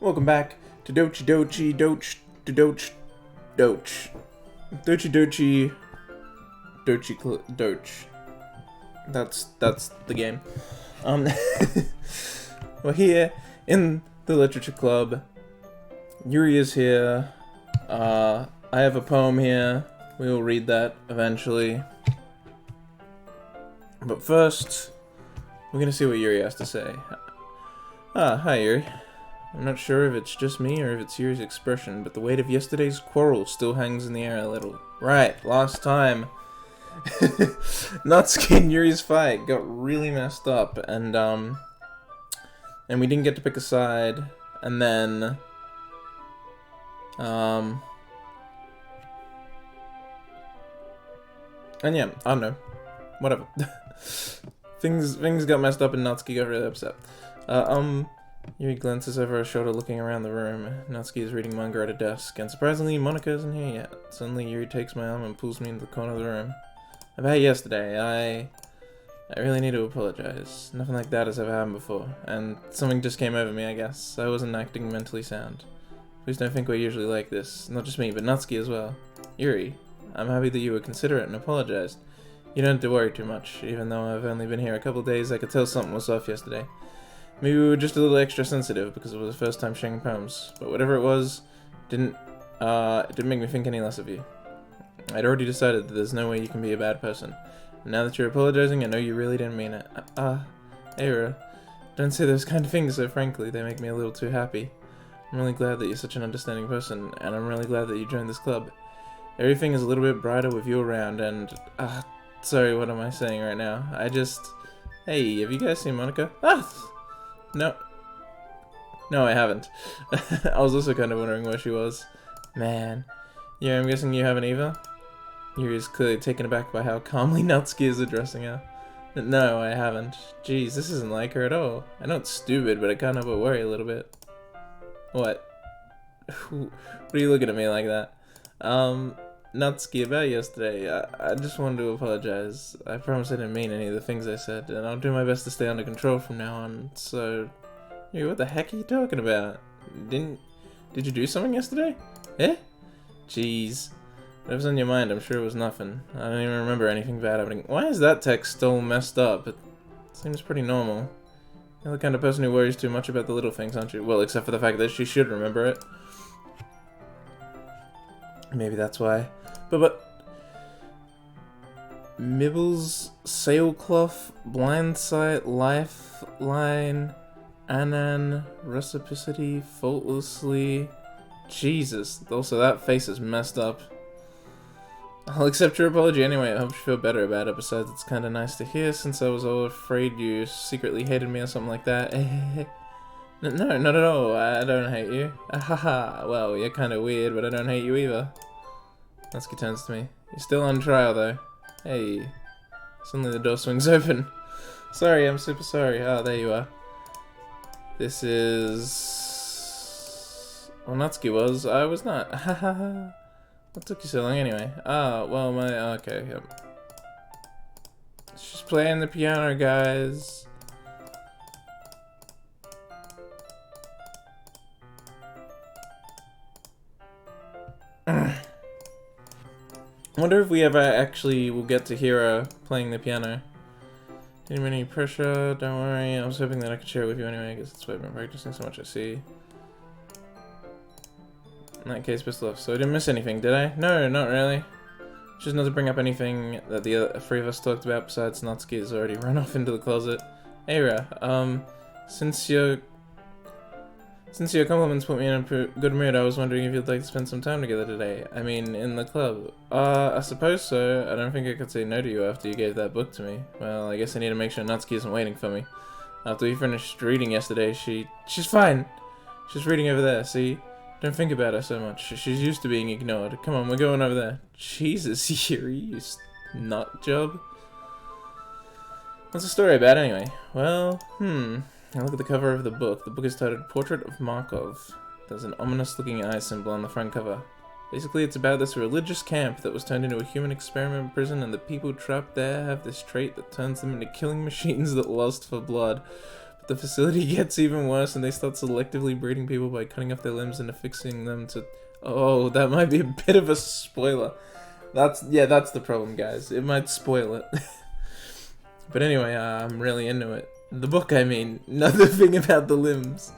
Welcome back to Dochi Dochi Doch to Doch Doch. Dochi Dochi Doch. That's the game. We're here in the literature club. Yuri is here. I have a poem here. We will read that eventually. But first, we're gonna see what Yuri has to say. Hi Yuri. I'm not sure if it's just me or if it's Yuri's expression, but the weight of yesterday's quarrel still hangs in the air a little. Right, last time. Natsuki and Yuri's fight got really messed up, and we didn't get to pick a side, and then, and yeah, I don't know. Whatever. Things got messed up and Natsuki got really upset. Yuri glances over her shoulder looking around the room. Natsuki is reading manga at a desk, and surprisingly, Monika isn't here yet. Suddenly, Yuri takes my arm and pulls me into the corner of the room. About yesterday, I really need to apologize. Nothing like that has ever happened before, and something just came over me, I guess. I wasn't acting mentally sound. Please don't think we're usually like this. Not just me, but Natsuki as well. Yuri, I'm happy that you were considerate and apologized. You don't have to worry too much. Even though I've only been here a couple of days, I could tell something was off yesterday. Maybe we were just a little extra sensitive because it was the first time sharing poems. But whatever it was, it didn't make me think any less of you. I'd already decided that there's no way you can be a bad person. And now that you're apologizing, I know you really didn't mean it. Eira, don't say those kind of things so frankly. They make me a little too happy. I'm really glad that you're such an understanding person, and I'm really glad that you joined this club. Everything is a little bit brighter with you around, and sorry, what am I saying right now? Hey, have you guys seen Monika? No, I haven't. I was also kind of wondering where she was. Man. Yeah, I'm guessing you haven't either? Yuri is clearly taken aback by how calmly Natsuki is addressing her. No, I haven't. Jeez, this isn't like her at all. I know it's stupid, but I can't help but worry a little bit. What? What are you looking at me like that? Natsuki, about yesterday, I just wanted to apologize. I promise I didn't mean any of the things I said, and I'll do my best to stay under control from now on, so... Hey, what the heck are you talking about? Did you do something yesterday? Eh? Jeez. Whatever's on your mind, I'm sure it was nothing. I don't even remember anything bad happening. Why is that text still messed up? It seems pretty normal. You're the kind of person who worries too much about the little things, aren't you? Well, except for the fact that she should remember it. Maybe that's why. But Mibbles, Sailcloth, Blindsight, Lifeline, Anan, Reciprocity, Faultlessly. Jesus, also that face is messed up. I'll accept your apology anyway. I hope you feel better about it. Besides, it's kinda nice to hear since I was all afraid you secretly hated me or something like that. No, not at all. I don't hate you. Haha, well, you're kinda weird, but I don't hate you either. Natsuki turns to me. You're still on trial, though. Hey. Suddenly the door swings open. Sorry, I'm super sorry. There you are. This is... Well, Natsuki was. I was not. Haha. What took you so long anyway? Well, okay, yep. She's playing the piano, guys. I wonder if we ever actually will get to hear her playing the piano. Didn't any pressure, don't worry. I was hoping that I could share it with you anyway. I guess that's why I've been practicing so much, I see. In that case, best of luck. So I didn't miss anything, did I? No, not really. Just not to bring up anything that the other three of us talked about besides Natsuki has already run off into the closet. Eira, since your compliments put me in a good mood, I was wondering if you'd like to spend some time together today. I mean, in the club. I suppose so. I don't think I could say no to you after you gave that book to me. Well, I guess I need to make sure Natsuki isn't waiting for me. After we finished reading yesterday, she's fine. She's reading over there, see? Don't think about her so much. She's used to being ignored. Come on, we're going over there. Jesus, Yuri, you nut job. What's the story about anyway? Well, Now look at the cover of the book. The book is titled Portrait of Markov. There's an ominous-looking eye symbol on the front cover. Basically, it's about this religious camp that was turned into a human experiment prison, and the people trapped there have this trait that turns them into killing machines that lust for blood. The facility gets even worse and they start selectively breeding people by cutting off their limbs and affixing them to... Oh, that might be a bit of a spoiler. That's the problem, guys. It might spoil it. But anyway, I'm really into it. The book, I mean, not the thing about the limbs.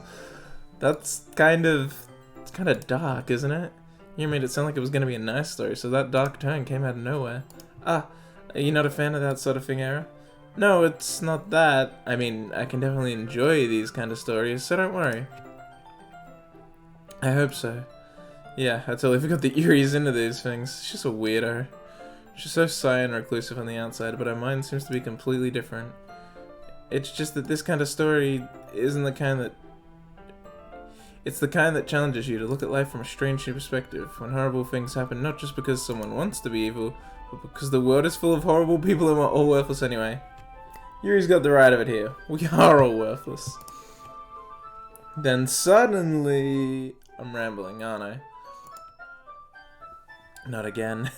That's it's kind of dark, isn't it? You made it sound like it was going to be a nice story, so that dark turn came out of nowhere. Ah, are you not a fan of that sort of thing, Eira? No, it's not that. I mean, I can definitely enjoy these kind of stories, so don't worry. I hope so. Yeah, I totally forgot that Yuri's into these things. She's a weirdo. She's so shy and reclusive on the outside, but her mind seems to be completely different. It's just that this kind of story isn't the kind that... It's the kind that challenges you to look at life from a strange new perspective, when horrible things happen not just because someone wants to be evil, but because the world is full of horrible people and we're all worthless anyway. Yuri's got the right of it here. We are all worthless. Then suddenly... I'm rambling, aren't I? Not again.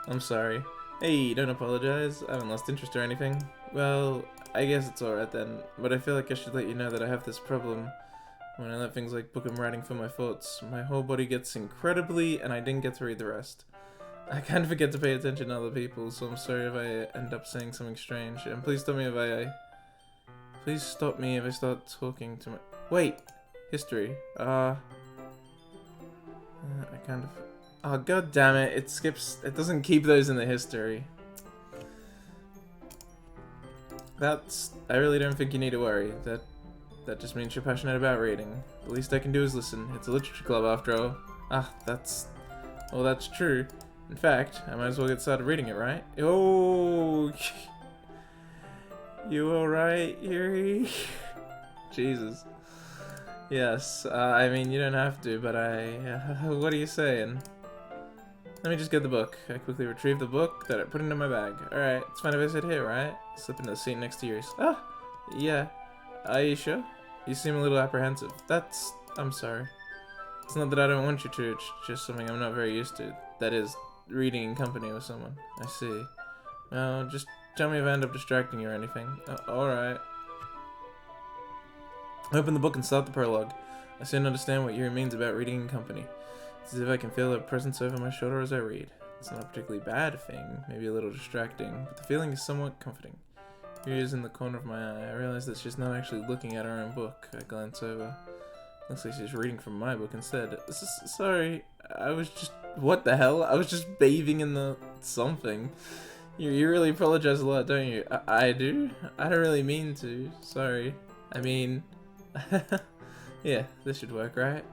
I'm sorry. Hey, don't apologize. I haven't lost interest or anything. Well, I guess it's alright then, but I feel like I should let you know that I have this problem. When I let things like book and writing fill my thoughts, my whole body gets incredibly, and I didn't get to read the rest. I kind of forget to pay attention to other people, so I'm sorry if I end up saying something strange, and please stop me if Please stop me if I start talking to my... Wait! History. I kind of... Oh, god damn it, it skips... It doesn't keep those in the history. That's... I really don't think you need to worry. That just means you're passionate about reading. The least I can do is listen. It's a literature club after all. Ah, that's... Well, that's true. In fact, I might as well get started reading it, right? Oh... You alright, Yuri? Jesus. Yes, I mean, you don't have to, but what are you saying? Let me just get the book. I quickly retrieved the book that I put into my bag. Alright, it's fine if I sit here, right? Slip into the seat next to yours. Ah! Yeah. Are you sure? You seem a little apprehensive. I'm sorry. It's not that I don't want you to, it's just something I'm not very used to. That is, reading in company with someone. I see. No, just tell me if I end up distracting you or anything. Alright. Open the book and start the prologue. I soon understand what Yuri means about reading in company. It's as if I can feel her presence over my shoulder as I read. It's not a particularly bad thing, maybe a little distracting, but the feeling is somewhat comforting. Yuri is in the corner of my eye. I realize that she's not actually looking at her own book. I glance over. Looks like she's reading from my book instead. Sorry, I was just... What the hell? I was just bathing in the... something. You really apologize a lot, don't you? I do? I don't really mean to. Sorry. I mean... Yeah, this should work, right?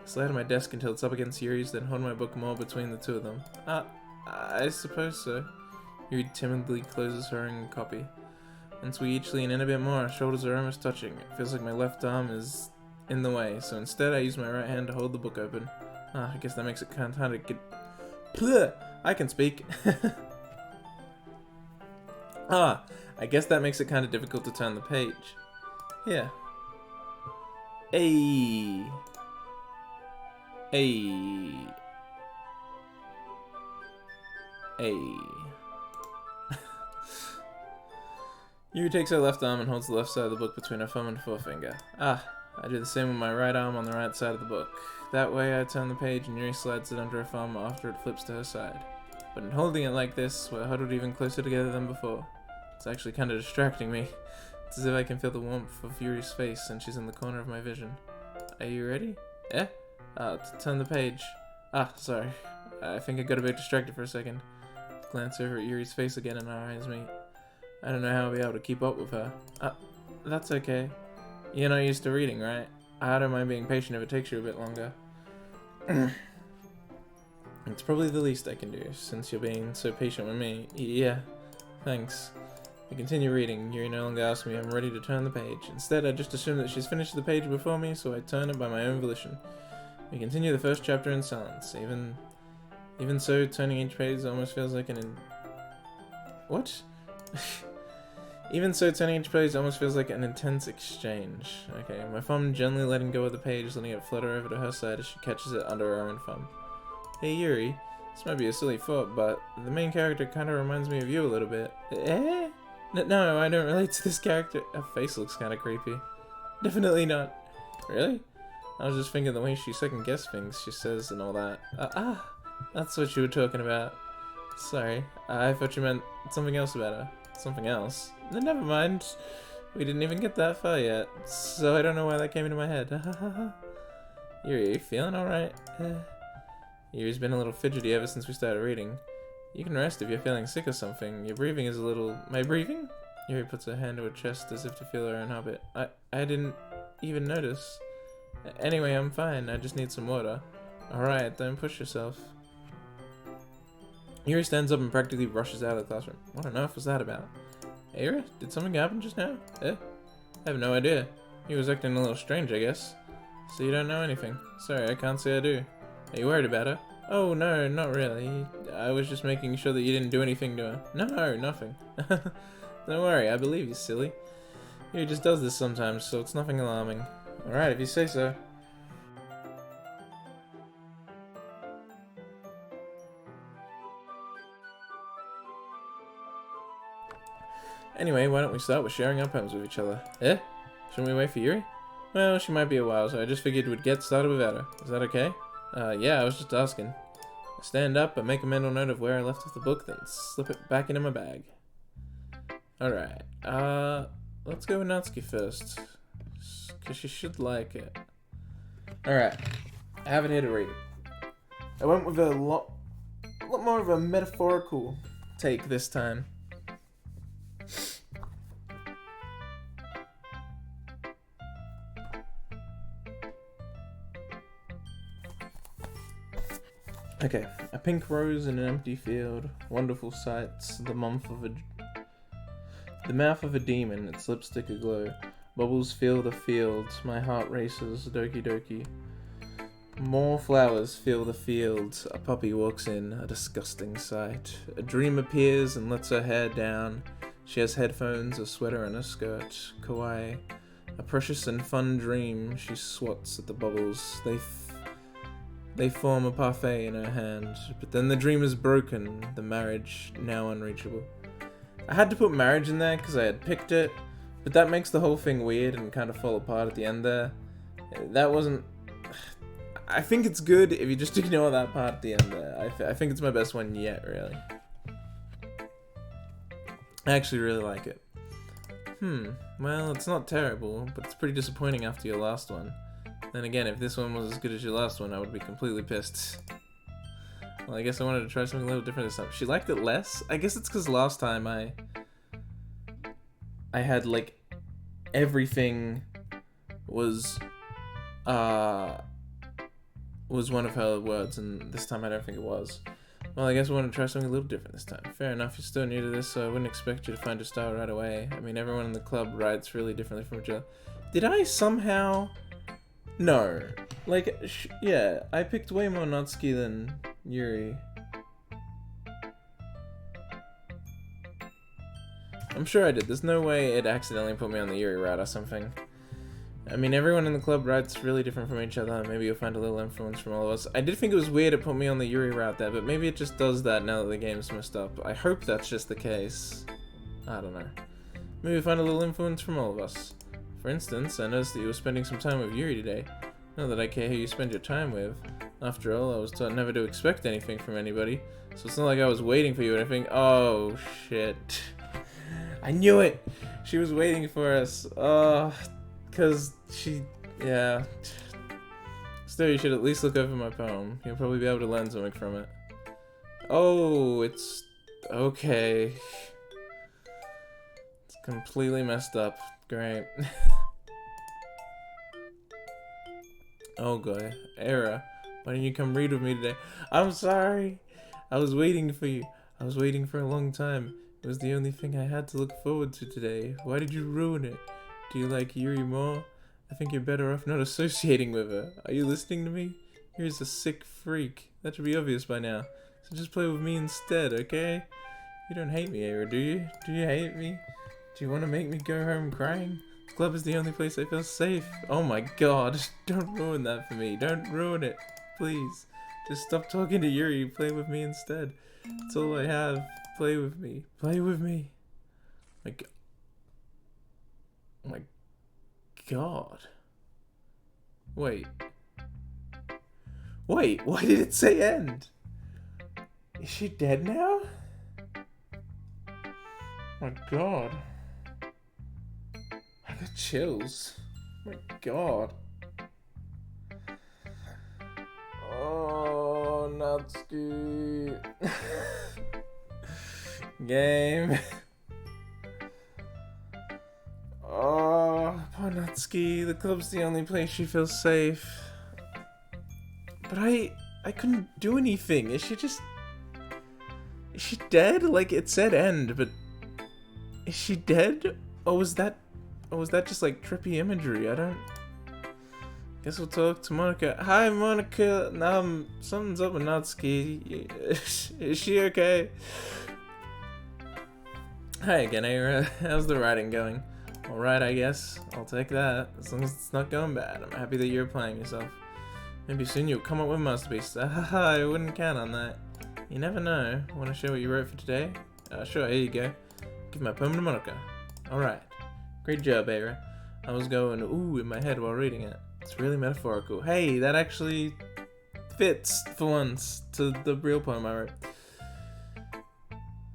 Slide on my desk until it's up against Yuri's, then hold my book more between the two of them. I suppose so. Yuri timidly closes her own copy. Once we each lean in a bit more, our shoulders are almost touching. It feels like my left arm is in the way, so instead I use my right hand to hold the book open. I guess that makes it kind of get... Pleh! I can speak. I guess that makes it kind of difficult to turn the page. Yeah. Hey. Yuri takes her left arm and holds the left side of the book between her thumb and forefinger. I do the same with my right arm on the right side of the book. That way I turn the page and Yuri slides it under her thumb after it flips to her side. But in holding it like this, we're huddled even closer together than before. It's actually kind of distracting me. It's as if I can feel the warmth of Yuri's face and she's in the corner of my vision. Are you ready? Yeah? To turn the page. Sorry. I think I got a bit distracted for a second. Glance over at Yuri's face again and our eyes meet. I don't know how I'll be able to keep up with her. That's okay. You're not used to reading, right? I don't mind being patient if it takes you a bit longer. It's probably the least I can do, since you're being so patient with me. Yeah, thanks. I continue reading. Yuri no longer asks me if I'm ready to turn the page. Instead, I just assume that she's finished the page before me, so I turn it by my own volition. We continue the first chapter in silence. Even so, turning each page almost feels like What? Even so, turning each page almost feels like an intense exchange. Okay, my thumb gently letting go of the page, letting it flutter over to her side as she catches it under her own thumb. Hey Yuri, this might be a silly thought, but the main character kind of reminds me of you a little bit. Eh? No, I don't relate to this character. Her face looks kind of creepy. Definitely not. Really? I was just thinking the way she second-guessed things she says and all that. That's what you were talking about. Sorry, I thought you meant something else about her. Something else? Never mind. We didn't even get that far yet, so I don't know why that came into my head. Yuri, you feeling alright? Yuri's been a little fidgety ever since we started reading. You can rest if you're feeling sick or something. Your breathing is a little... My breathing? Yuri puts her hand to her chest as if to feel her own heartbeat. I didn't even notice. Anyway, I'm fine. I just need some water. Alright, don't push yourself. Yuri stands up and practically rushes out of the classroom. What on earth was that about? Eira? Did something happen just now? I have no idea. He was acting a little strange, I guess. So you don't know anything? Sorry, I can't say I do. Are you worried about her? Oh, no, not really. I was just making sure that you didn't do anything to her. No, nothing. Don't worry, I believe you, silly. He just does this sometimes, so it's nothing alarming. Alright, if you say so. Anyway, why don't we start with sharing our poems with each other? Shouldn't we wait for Yuri? Well, she might be a while, so I just figured we'd get started without her. Is that okay? Yeah, I was just asking. I stand up and make a mental note of where I left off the book, then slip it back into my bag. Alright, let's go with Natsuki first. Because she should like it. Alright, I have it here to read it. I went with a lot more of a metaphorical take this time. Okay, a pink rose in an empty field, wonderful sights, the mouth of a demon, its lipstick aglow, bubbles fill the field, my heart races, doki doki. More flowers fill the field, a puppy walks in, a disgusting sight. A dream appears and lets her hair down, she has headphones, a sweater and a skirt, kawaii. A precious and fun dream, she swats at the bubbles, they form a parfait in her hand, but then the dream is broken, the marriage now unreachable. I had to put marriage in there because I had picked it, but that makes the whole thing weird and kind of fall apart at the end there. That wasn't... I think it's good if you just ignore that part at the end there. I think it's my best one yet, really. I actually really like it. Well, it's not terrible, but it's pretty disappointing after your last one. Then again, if this one was as good as your last one, I would be completely pissed. Well, I guess I wanted to try something a little different this time. She liked it less? I guess it's because last time I had, like, everything was one of her words, and this time I don't think it was. Well, I guess I want to try something a little different this time. Fair enough, you're still new to this, so I wouldn't expect you to find your style right away. I mean, everyone in the club writes really differently from each other. Did I somehow... No. Like, yeah, I picked way more Natsuki than Yuri. I'm sure I did. There's no way it accidentally put me on the Yuri route or something. I mean, everyone in the club writes really different from each other. Maybe you'll find a little influence from all of us. I did think it was weird it put me on the Yuri route there, but maybe it just does that now that the game's messed up. I hope that's just the case. I don't know. Maybe you'll find a little influence from all of us. For instance, I noticed that you were spending some time with Yuri today. Not that I care who you spend your time with. After all, I was taught never to expect anything from anybody, so it's not like I was waiting for you or anything. Oh, shit. I knew it! She was waiting for us. Cause she... yeah. Still, you should at least look over my poem. You'll probably be able to learn something from it. Oh, it's... okay. It's completely messed up. Great. Oh god, Eira, why didn't you come read with me today? I'm sorry. I was waiting for you. I was waiting for a long time. It was the only thing I had to look forward to today. Why did you ruin it? Do you like Yuri more? I think you're better off not associating with her. Are you listening to me? Yuri's a sick freak. That should be obvious by now. So just play with me instead, okay? You don't hate me, Eira, do you? Do you hate me? Do you want to make me go home crying? The club is the only place I feel safe. Oh my god, don't ruin that for me. Don't ruin it. Please. Just stop talking to Yuri. Play with me instead. That's all I have. Play with me. Play with me. Like, oh my god. Wait, why did it say end? Is she dead now? Oh my god. I got chills. Oh my god. Oh, Natsuki. Game. Oh, poor Natsuki. The club's the only place she feels safe. But I couldn't do anything. Is she dead? Like, it said end, but is she dead? Or was that just like trippy imagery? I don't. Guess we'll talk to Monica. Hi, Monica. Something's up with Natsuki. Is she okay? Hi again, Eira. How's the writing going? Alright, I guess. I'll take that. As long as it's not going bad. I'm happy that you're applying yourself. Maybe soon you'll come up with a masterpiece. I wouldn't count on that. You never know. Want to share what you wrote for today? Sure, here you go. Give my poem to Monica. Alright. Great job, Eira. I was going ooh in my head while reading it. It's really metaphorical. Hey, that actually fits, for once, to the real poem I wrote.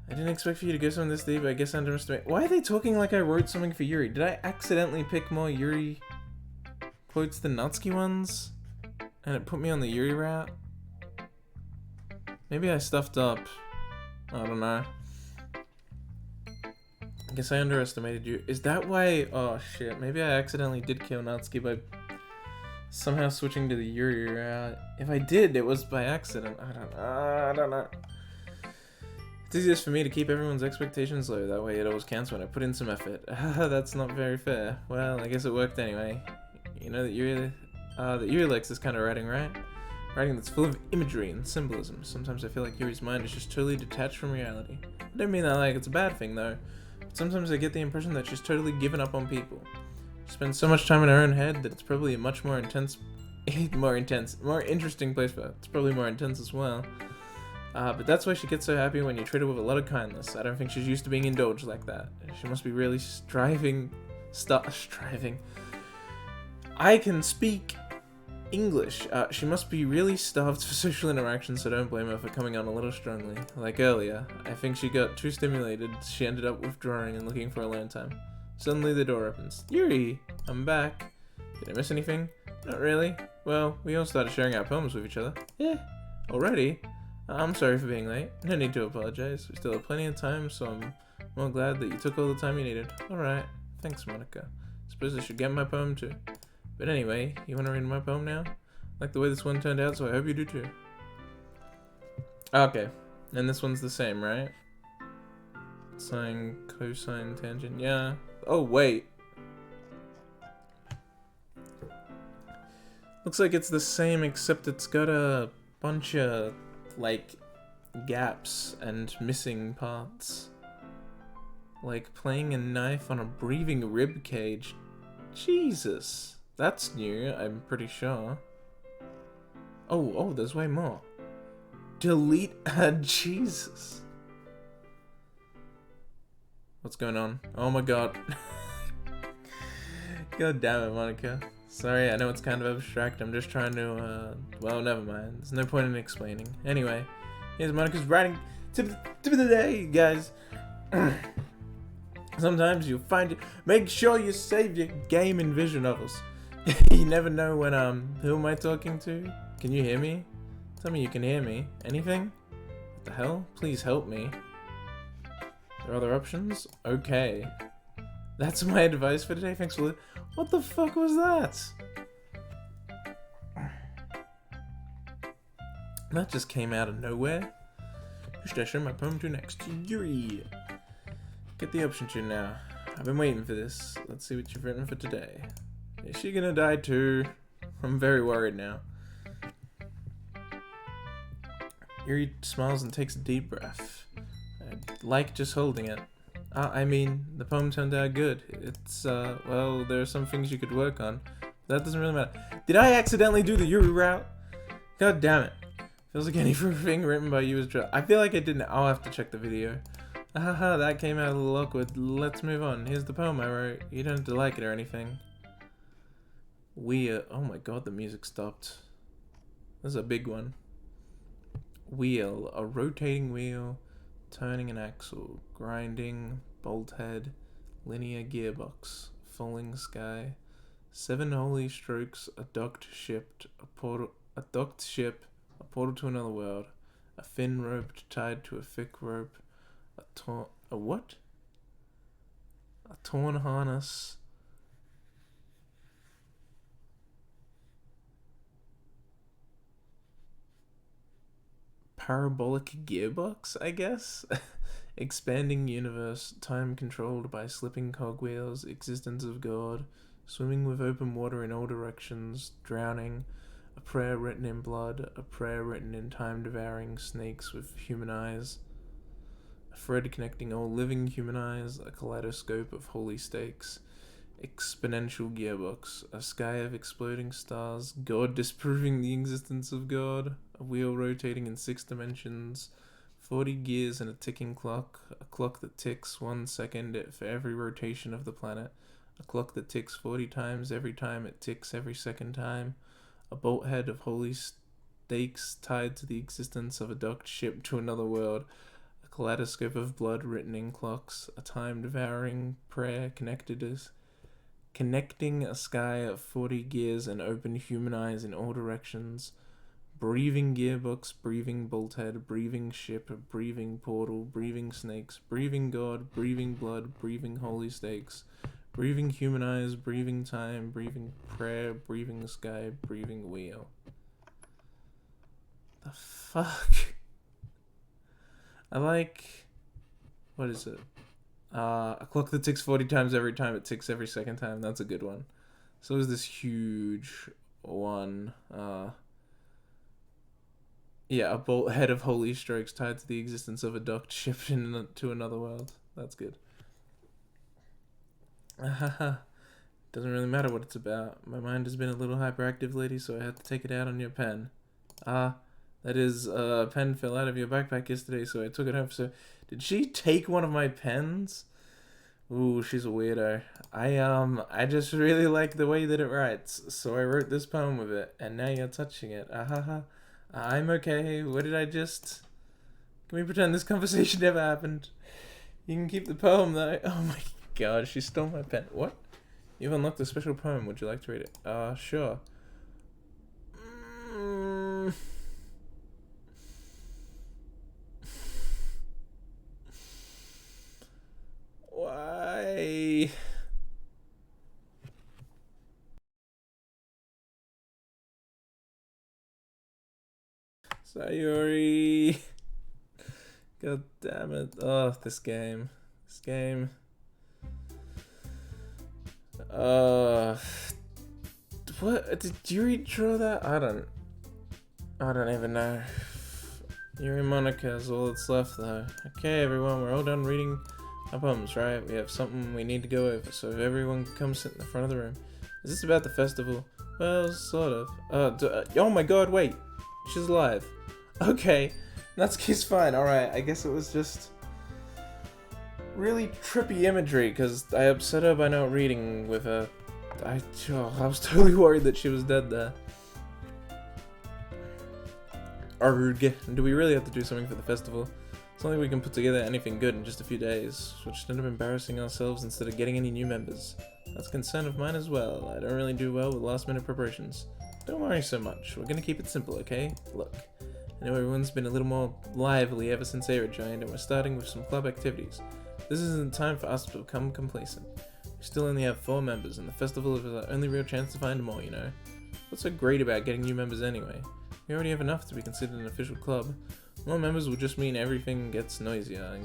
I didn't expect for you to go something this deep, but I guess I underestimated. Why are they talking like I wrote something for Yuri? Did I accidentally pick more Yuri quotes than Natsuki ones? And it put me on the Yuri route? Maybe I stuffed up. I don't know. I guess I underestimated you. Is that why? Oh shit, maybe I accidentally did kill Natsuki by somehow switching to the Yuri route. If I did, it was by accident. I don't know. It's easiest for me to keep everyone's expectations low, that way it always counts when I put in some effort. That's not very fair. Well, I guess it worked anyway. You know that Yuri likes this kind of writing, right? Writing that's full of imagery and symbolism. Sometimes I feel like Yuri's mind is just totally detached from reality. I don't mean that like it's a bad thing, though. But sometimes I get the impression that she's totally given up on people. She spends so much time in her own head that it's probably a much more more interesting place for her. It's probably more intense as well. But that's why she gets so happy when you treat her with a lot of kindness. I don't think she's used to being indulged like that. She must be really striving. I can speak English. She must be really starved for social interaction, so don't blame her for coming on a little strongly. Like earlier, I think she got too stimulated. She ended up withdrawing and looking for alone time. Suddenly the door opens. Yuri, I'm back. Did I miss anything? Not really. Well, we all started sharing our poems with each other. Yeah, already? I'm sorry for being late. No need to apologize. We still have plenty of time, so I'm well glad that you took all the time you needed. Alright. Thanks, Monica. Suppose I should get my poem too. But anyway, you want to read my poem now? I like the way this one turned out, so I hope you do too. Okay. And this one's the same, right? Sine, cosine, tangent. Yeah. Oh, wait. Looks like it's the same, except it's got a bunch of like gaps and missing parts. Like playing a knife on a breathing rib cage. Jesus. That's new, I'm pretty sure. Oh, there's way more. Delete Jesus. What's going on? Oh my god. God damn it, Monica. Sorry, I know it's kind of abstract. I'm just trying to, well, never mind. There's no point in explaining. Anyway, here's Monica's writing tip of the day, guys. Sometimes you'll find it. Make sure you save your game and vision novels. You never know when, who am I talking to? Can you hear me? Tell me you can hear me. Anything? What the hell? Please help me. There are other options? Okay. That's my advice for today. Thanks for what the fuck was that? That just came out of nowhere. Who should I show my poem to next? Yuri. Get the option to now. I've been waiting for this. Let's see what you've written for today. Is she gonna die too? I'm very worried now. Yuri smiles and takes a deep breath. I like just holding it. I mean, the poem turned out good. It's, well, there are some things you could work on. That doesn't really matter. Did I accidentally do the Yuri route? God damn it. Feels like anything written by you is I feel like I didn't. I'll have to check the video. Haha, that came out a little awkward. Let's move on. Here's the poem I wrote. You don't have to like it or anything. Oh my god, the music stopped. This is a big one. Wheel, a rotating wheel, turning an axle, grinding, bolt head, linear gearbox, falling sky, 7 holy strokes, a docked ship, a portal to another world, a thin rope tied to a thick rope, a torn harness, parabolic gearbox, I guess? Expanding universe, time controlled by slipping cogwheels, existence of God, swimming with open water in all directions, drowning, a prayer written in blood, a prayer written in time-devouring snakes with human eyes, a thread connecting all living human eyes, a kaleidoscope of holy stakes, exponential gearbox, a sky of exploding stars, God disproving the existence of God, a wheel rotating in 6 dimensions, 40 gears and a ticking clock, a clock that ticks 1 second for every rotation of the planet, a clock that ticks 40 times every time it ticks every second time, a bolt head of holy stakes tied to the existence of a docked ship to another world, a kaleidoscope of blood written in clocks, a time-devouring prayer connecting a sky of 40 gears and open human eyes in all directions, breathing gearbox, breathing bolthead, breathing ship, breathing portal, breathing snakes, breathing God, breathing blood, breathing holy stakes, breathing human eyes, breathing time, breathing prayer, breathing sky, breathing wheel. The fuck? I like... What is it? A clock that ticks 40 times every time it ticks every second time. That's a good one. So is this huge one. Yeah, a bolt head of holy strokes tied to the existence of a docked ship to another world. That's good. Doesn't really matter what it's about. My mind has been a little hyperactive lately, so I had to take it out on your pen. That is, a pen fell out of your backpack yesterday, so I took it home. So, did she take one of my pens? Ooh, she's a weirdo. I just really like the way that it writes, so I wrote this poem with it, and now you're touching it. I'm okay. What did I just... Can we pretend this conversation never happened? You can keep the poem, though. Oh my god, she stole my pen. What? You've unlocked a special poem. Would you like to read it? Sure. Why? Sayori. God damn it. Oh, this game. This game. What? Did Yuri draw that? I don't even know. Yuri Monica is all that's left, though. Okay, everyone, we're all done reading our poems, right? We have something we need to go over, so if everyone can come sit in the front of the room. Is this about the festival? Well, sort of. Oh my god, wait. She's alive. Okay, Natsuki's fine. Alright, I guess it was just really trippy imagery, because I upset her by not reading with her. I was totally worried that she was dead there. Arg. Do we really have to do something for the festival? It's not like we can put together anything good in just a few days. We'll just end up embarrassing ourselves instead of getting any new members. That's a concern of mine as well. I don't really do well with last minute preparations. Don't worry so much. We're gonna keep it simple, okay? Look, I know everyone's been a little more lively ever since Eira joined, and we're starting with some club activities. This isn't time for us to become complacent. We still only have 4 members, and the festival is our only real chance to find more, you know? What's so great about getting new members anyway? We already have enough to be considered an official club. More members will just mean everything gets noisier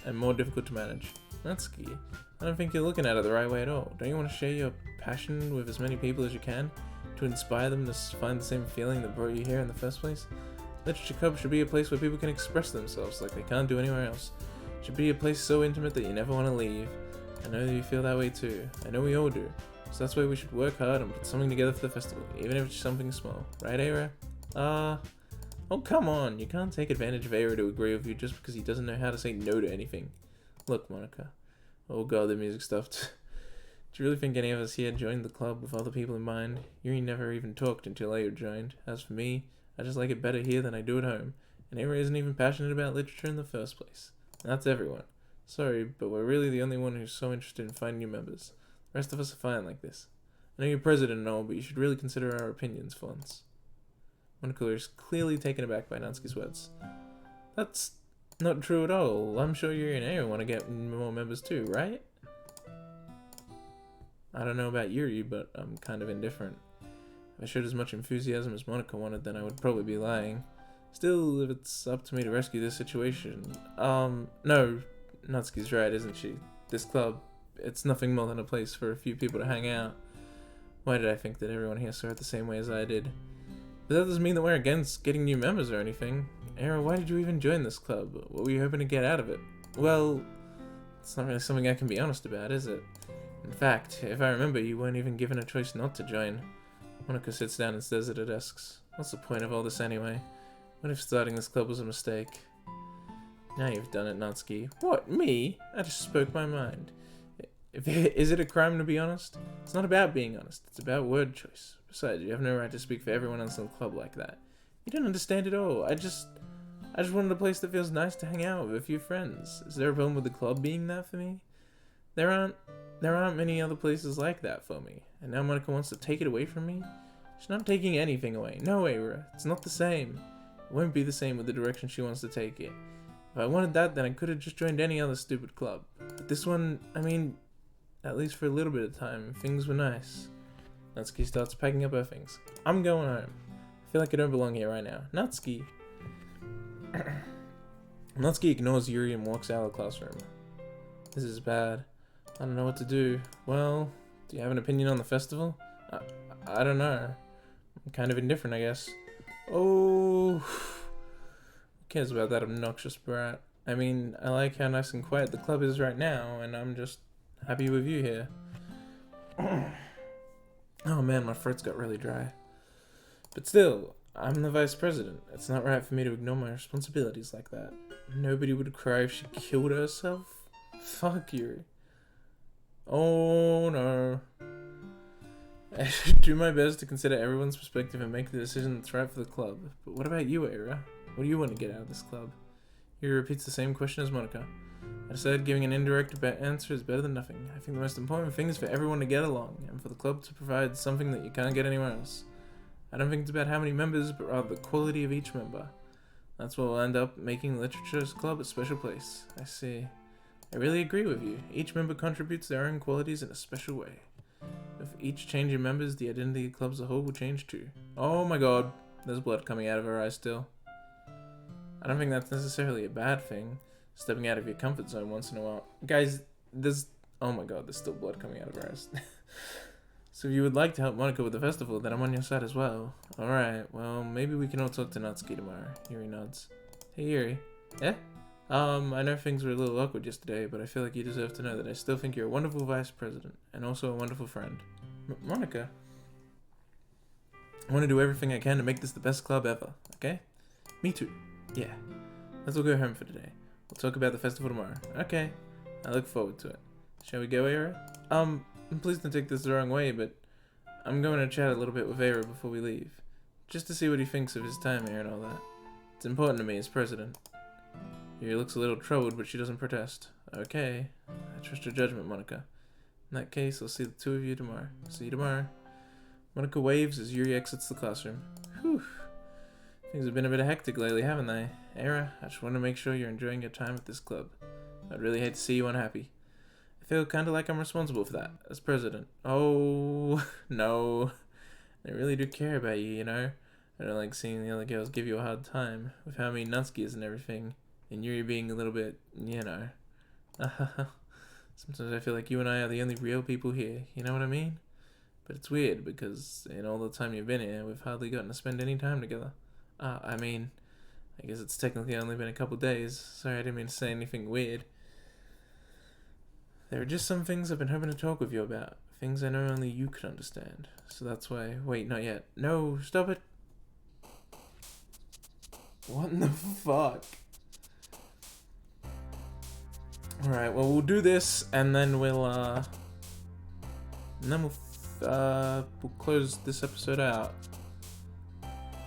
and more difficult to manage. Natsuki, I don't think you're looking at it the right way at all. Don't you want to share your passion with as many people as you can? To inspire them to find the same feeling that brought you here in the first place? Literature Club should be a place where people can express themselves like they can't do anywhere else. It should be a place so intimate that you never want to leave. I know that you feel that way too. I know we all do. So that's why we should work hard and put something together for the festival, even if it's something small. Right, Eira? Oh come on, you can't take advantage of Eira to agree with you just because he doesn't know how to say no to anything. Look, Monica. Oh god, the music stopped. Do you really think any of us here joined the club with other people in mind? Yuri never even talked until Eira joined. As for me, I just like it better here than I do at home. And Eira isn't even passionate about literature in the first place. And that's everyone. Sorry, but we're really the only one who's so interested in finding new members. The rest of us are fine like this. I know you're president and all, but you should really consider our opinions for once. Monica is clearly taken aback by Natsuki's words. That's not true at all. I'm sure Yuri and Eira want to get more members too, right? I don't know about Yuri, but I'm kind of indifferent. If I showed as much enthusiasm as Monica wanted, then I would probably be lying. Still, if it's up to me to rescue this situation... no, Natsuki's right, isn't she? This club, it's nothing more than a place for a few people to hang out. Why did I think that everyone here saw it the same way as I did? But that doesn't mean that we're against getting new members or anything. Eira, why did you even join this club? What were you hoping to get out of it? Well, it's not really something I can be honest about, is it? In fact, if I remember, you weren't even given a choice not to join. Monica sits down and stares at her desks. What's the point of all this anyway? What if starting this club was a mistake? Now you've done it, Natsuki. What, me? I just spoke my mind. Is it a crime to be honest? It's not about being honest, it's about word choice. Besides, you have no right to speak for everyone else in the club like that. You don't understand at all. I just wanted a place that feels nice to hang out with a few friends. Is there a problem with the club being that for me? There aren't many other places like that for me. And now Monica wants to take it away from me? She's not taking anything away. No, Eira, it's not the same. It won't be the same with the direction she wants to take it. If I wanted that, then I could have just joined any other stupid club. But this one, I mean, at least for a little bit of time, things were nice. Natsuki starts packing up her things. I'm going home. I feel like I don't belong here right now. Natsuki. Natsuki ignores Yuri and walks out of the classroom. This is bad. I don't know what to do. Well, do you have an opinion on the festival? I don't know. I'm kind of indifferent, I guess. Oh, who cares about that obnoxious brat? I mean, I like how nice and quiet the club is right now, and I'm just happy with you here. Oh man, my throat's got really dry. But still, I'm the vice president. It's not right for me to ignore my responsibilities like that. Nobody would cry if she killed herself. Fuck Yuri. Oh no. I should do my best to consider everyone's perspective and make the decision that's right for the club. But what about you, Eira? What do you want to get out of this club? Yuri repeats the same question as Monica. I decided giving an indirect answer is better than nothing. I think the most important thing is for everyone to get along, and for the club to provide something that you can't get anywhere else. I don't think it's about how many members, but rather the quality of each member. That's what will end up making the Literature's Club a special place. I see. I really agree with you. Each member contributes their own qualities in a special way. With each change in members, the identity of the club as a whole will change too. Oh my god, there's blood coming out of her eyes still. I don't think that's necessarily a bad thing. Stepping out of your comfort zone once in a while. Guys, oh my god, there's still blood coming out of her eyes. So if you would like to help Monica with the festival, then I'm on your side as well. Alright, well, maybe we can all talk to Natsuki tomorrow. Yuri nods. Hey Yuri. Yeah? I know things were a little awkward yesterday, but I feel like you deserve to know that I still think you're a wonderful vice president, and also a wonderful friend. Monica. I want to do everything I can to make this the best club ever, okay? Me too. Yeah. Let's all go home for today. We'll talk about the festival tomorrow. Okay. I look forward to it. Shall we go, Eira? Please don't take this the wrong way, but I'm going to chat a little bit with Eira before we leave. Just to see what he thinks of his time here and all that. It's important to me as president. Yuri looks a little troubled, but she doesn't protest. Okay. I trust your judgment, Monica. In that case, I'll see the two of you tomorrow. See you tomorrow. Monica waves as Yuri exits the classroom. Whew. Things have been a bit hectic lately, haven't they? Eira, I just want to make sure you're enjoying your time at this club. I'd really hate to see you unhappy. I feel kind of like I'm responsible for that, as president. Oh, no. I really do care about you, you know? I don't like seeing the other girls give you a hard time, with how mean Natsuki is and everything, and Yuri being a little bit, you know. Sometimes I feel like you and I are the only real people here, you know what I mean? But it's weird, because in all the time you've been here, we've hardly gotten to spend any time together. I mean, I guess it's technically only been a couple days. Sorry, I didn't mean to say anything weird. There are just some things I've been hoping to talk with you about. Things I know only you could understand. So that's why... Wait, not yet. No, stop it! What in the fuck? Alright, well, we'll do this, and then we'll close this episode out.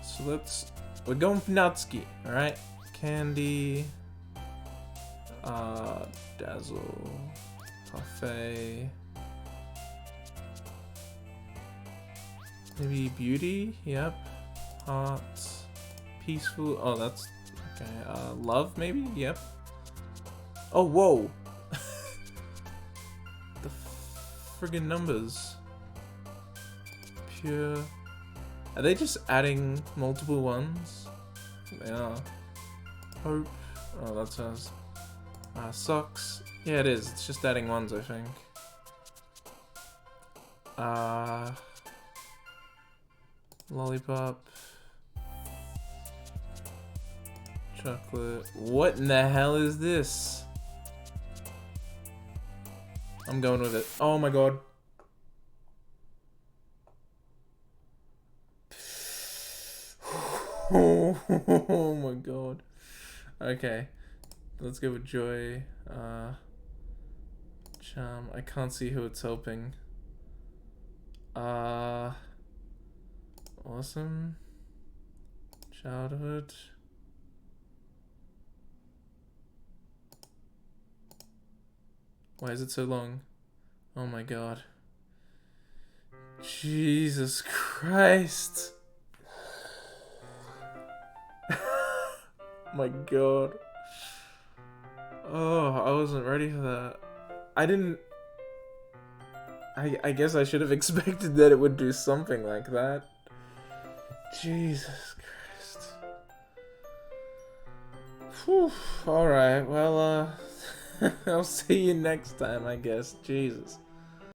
So we're going for Natsuki, alright? Candy, Dazzle, Parfait, maybe Beauty, yep, Heart, Peaceful, oh, that's, okay, Love, maybe, yep. Oh, whoa! The friggin' numbers. Pure. Are they just adding multiple ones? They are. Hope. Oh, that says. Socks. Yeah, it is. It's just adding ones, I think. Lollipop. Chocolate. What in the hell is this? I'm going with it. Oh my god. Oh my god. Okay. Let's go with Joy. Charm. I can't see who it's helping. Awesome. Childhood. Why is it so long? Oh my god. Jesus Christ. My god. Oh, I wasn't ready for that. I guess I should have expected that it would do something like that. Jesus Christ. Whew. Alright, well, I'll see you next time, I guess. Jesus.